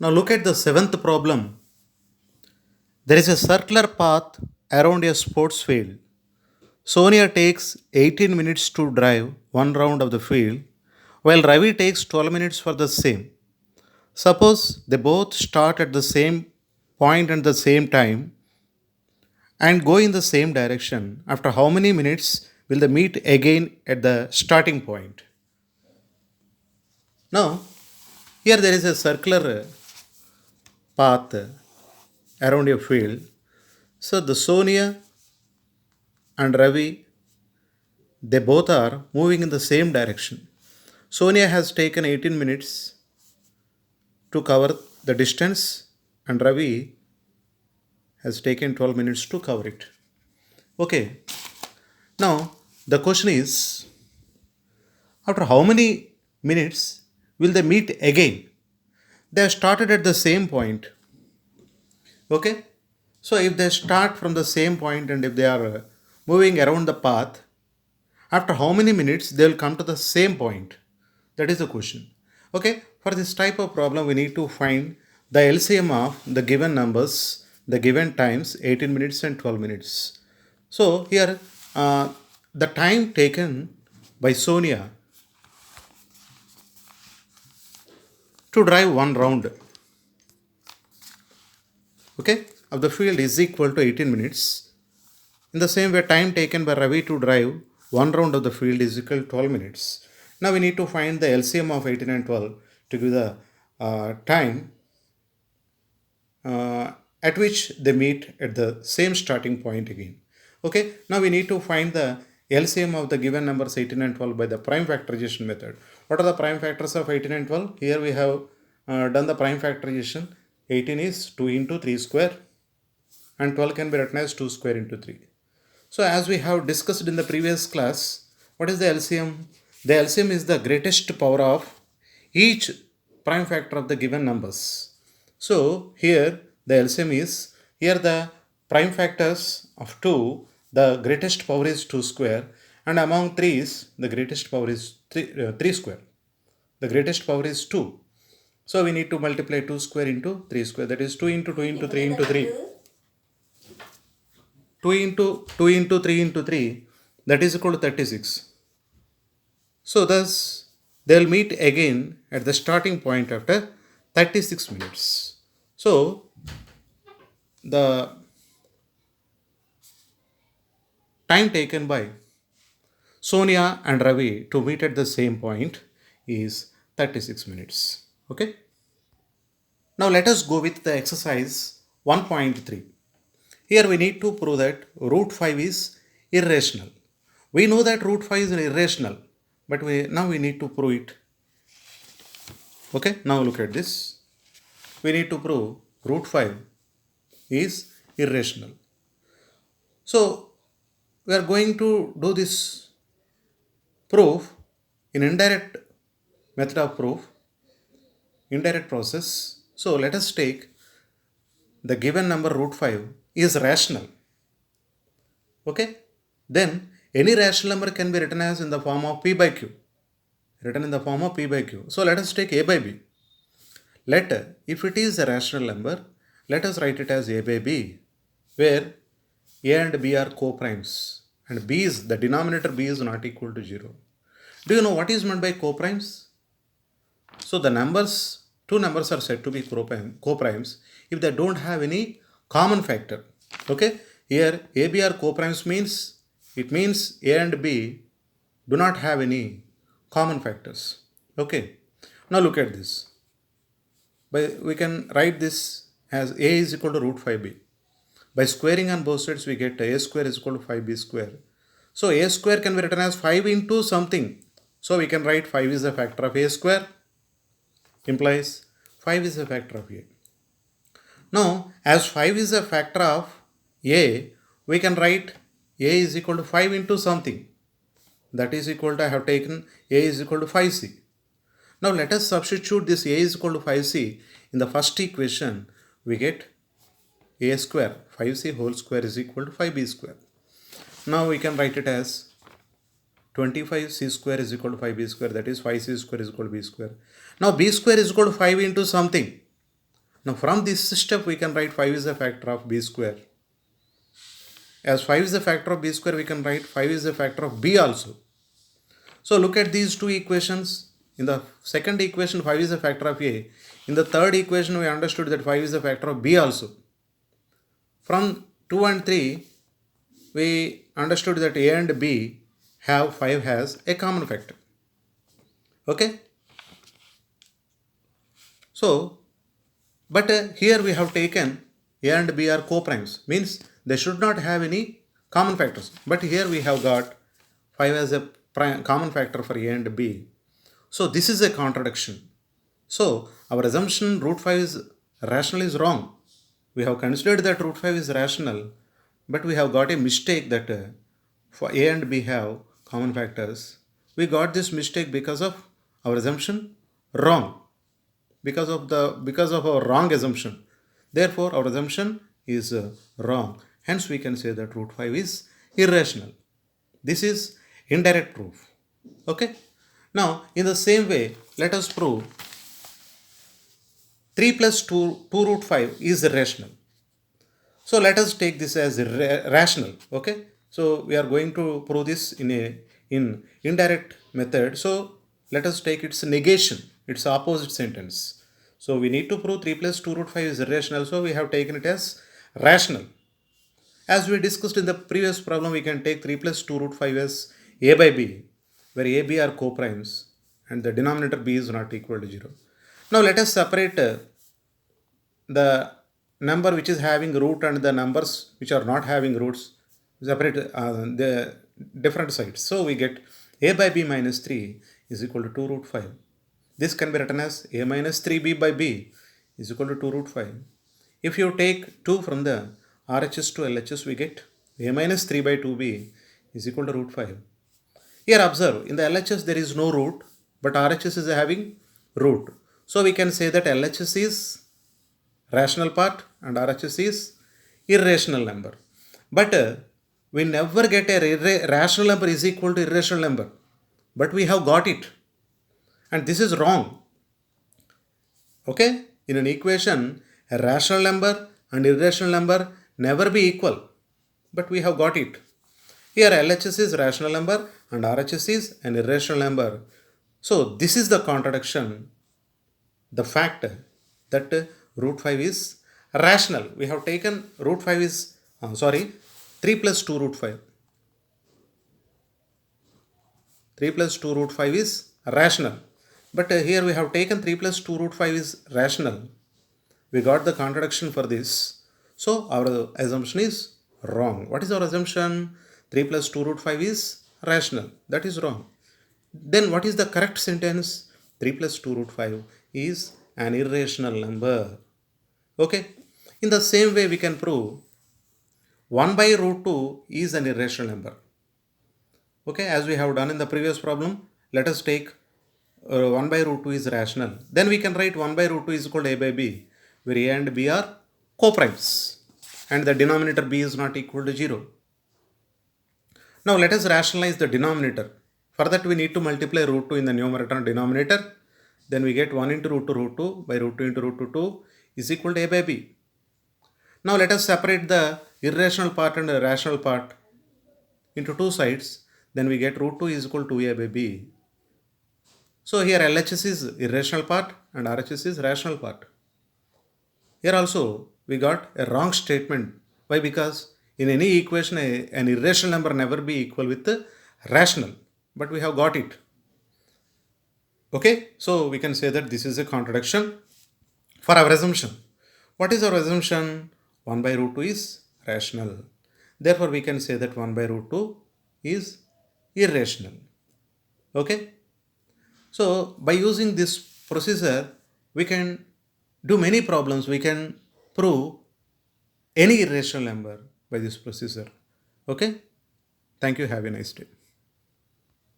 Now look at the seventh problem. There is a circular path around a sports field. Sonia takes 18 minutes to drive one round of the field, while Ravi takes 12 minutes for the same. Suppose they both start at the same point at the same time and go in the same direction. After how many minutes will they meet again at the starting point? Now, here there is a circular path around a field. So the Sonia and Ravi, they both are moving in the same direction. Sonia has taken 18 minutes to cover the distance and Ravi has taken 12 minutes to cover it. Okay, now the question is after how many minutes will they meet again? They have started at the same point. Okay, so if they start from the same point and if they are moving around the path, after how many minutes they will come to the same point? That is the question. Okay, for this type of problem, we need to find the LCM of the given numbers, the given times 18 minutes and 12 minutes. So here, the time taken by Sonia to drive one round, okay, of the field is equal to 18 minutes. In the same way, time taken by Ravi to drive one round of the field is equal to 12 minutes. Now we need to find the LCM of 18 and 12 to give the time uh, at which they meet at the same starting point again. Okay, now we need to find the LCM of the given numbers 18 and 12 by the prime factorization method. What are the prime factors of 18 and 12? Here we have done the prime factorization. 18 is 2 into 3 square and 12 can be written as 2 square into 3. So as we have discussed in the previous class, what is the LCM? The LCM is the greatest power of each prime factor of the given numbers. So here the LCM is, here the prime factors of 2, the greatest power is 2 square, and among 3's the greatest power is 3 square. The greatest power is 2. So we need to multiply 2 square into 3 square, that is 2 into 2 into 3 into 3. 2 into 2 into 3 into 3, that is equal to 36. So thus they will meet again at the starting point after 36 minutes. So the time taken by Sonia and Ravi to meet at the same point is 36 minutes. Okay. Now let us go with the exercise 1.3. Here we need to prove that root 5 is irrational. We know that root 5 is irrational, but now we need to prove it. Okay, now look at this. We need to prove root 5 is irrational. So we are going to do this proof in indirect method of proof, indirect process. So let us take the given number root 5 is rational. Okay, then any rational number can be written as in the form of p by q, written in the form of p by q. So let us take a by b. Let, if it is a rational number, let us write it as a by b, where a and b are co-primes and b is, the denominator b is not equal to 0. Do you know what is meant by co-primes? So the numbers, two numbers are said to be co-primes if they don't have any common factor. Okay, here a b are co-primes means, it means a and b do not have any common factors. Okay, now look at this. We can write this as a is equal to root 5b. By squaring on both sides, we get a square is equal to 5b square. So a square can be written as 5 into something. So we can write 5 is a factor of a square, implies 5 is a factor of a. Now, as 5 is a factor of a, we can write a is equal to 5 into something. That is equal to, I have taken a is equal to 5c. Now let us substitute this a is equal to 5c in the first equation. We get a square, 5c whole square is equal to 5b square. Now we can write it as 25c square is equal to 5b square, that is 5c square is equal to b square. Now b square is equal to 5 into something. Now from this step we can write 5 is a factor of b square. As 5 is a factor of b square, we can write 5 is a factor of b also. So look at these two equations. In the second equation 5 is a factor of a. In the third equation we understood that 5 is a factor of b also. From 2 and 3 we understood that a and b have 5 has a common factor. Okay. So, but here we have taken a and b are co-primes, means they should not have any common factors. But here we have got 5 as a common factor for a and b. So this is a contradiction. So our assumption root 5 is rational is wrong. We have considered that root 5 is rational, but we have got a mistake that for a and b have common factors. We got this mistake because of our assumption wrong. Because of our wrong assumption. Therefore our assumption is wrong. Hence we can say that root 5 is irrational. This is indirect proof. Okay. Now in the same way, let us prove 3 plus 2 root 5 is rational. So let us take this as rational. Okay. So we are going to prove this in indirect method. So let us take its negation, its opposite sentence. So we need to prove 3 plus 2 root 5 is irrational. So we have taken it as rational. As we discussed in the previous problem, we can take 3 plus 2 root 5 as a by b, where a, b are co-primes and the denominator b is not equal to 0. Now let us separate the number which is having root and the numbers which are not having roots, separate the different sides. So we get a by b minus 3 is equal to 2 root 5. This can be written as a minus 3b by b is equal to 2 root 5. If you take 2 from the RHS to LHS, we get a minus 3 by 2b is equal to root 5. Here observe, in the LHS there is no root, but RHS is having root. So we can say that LHS is rational part and RHS is irrational number. But we never get a rational number is equal to irrational number. But we have got it. And this is wrong. Okay? In an equation, a rational number and irrational number never be equal. But we have got it. Here LHS is rational number and RHS is an irrational number. So this is the contradiction, the fact that root 5 is rational. We have taken root 5 is, 3 plus 2 root 5. 3 plus 2 root 5 is rational. But here we have taken 3 plus 2 root 5 is rational. We got the contradiction for this. So our assumption is wrong. What is our assumption? 3 plus 2 root 5 is rational. That is wrong. Then what is the correct sentence? 3 plus 2 root 5 is an irrational number. Okay. In the same way we can prove 1 by root 2 is an irrational number. Okay. As we have done in the previous problem, let us take 1 by root 2 is rational. Then we can write 1 by root 2 is equal to a by b, where a and b are co-primes and the denominator b is not equal to 0. Now let us rationalize the denominator. For that we need to multiply root 2 in the numerator and denominator. Then we get 1 into root 2 root 2 by root 2 into root 2 2 is equal to a by b. Now let us separate the irrational part and the rational part into two sides. Then we get root 2 is equal to a by b. So here LHS is irrational part and RHS is rational part. Here also we got a wrong statement. Why? Because in any equation an irrational number never be equal with the rational. But we have got it. Okay. So we can say that this is a contradiction for our assumption. What is our assumption? 1 by root 2 is rational. Therefore we can say that 1 by root 2 is irrational. Okay. So by using this procedure, we can do many problems. We can prove any irrational number by this procedure. Okay. Thank you. Have a nice day.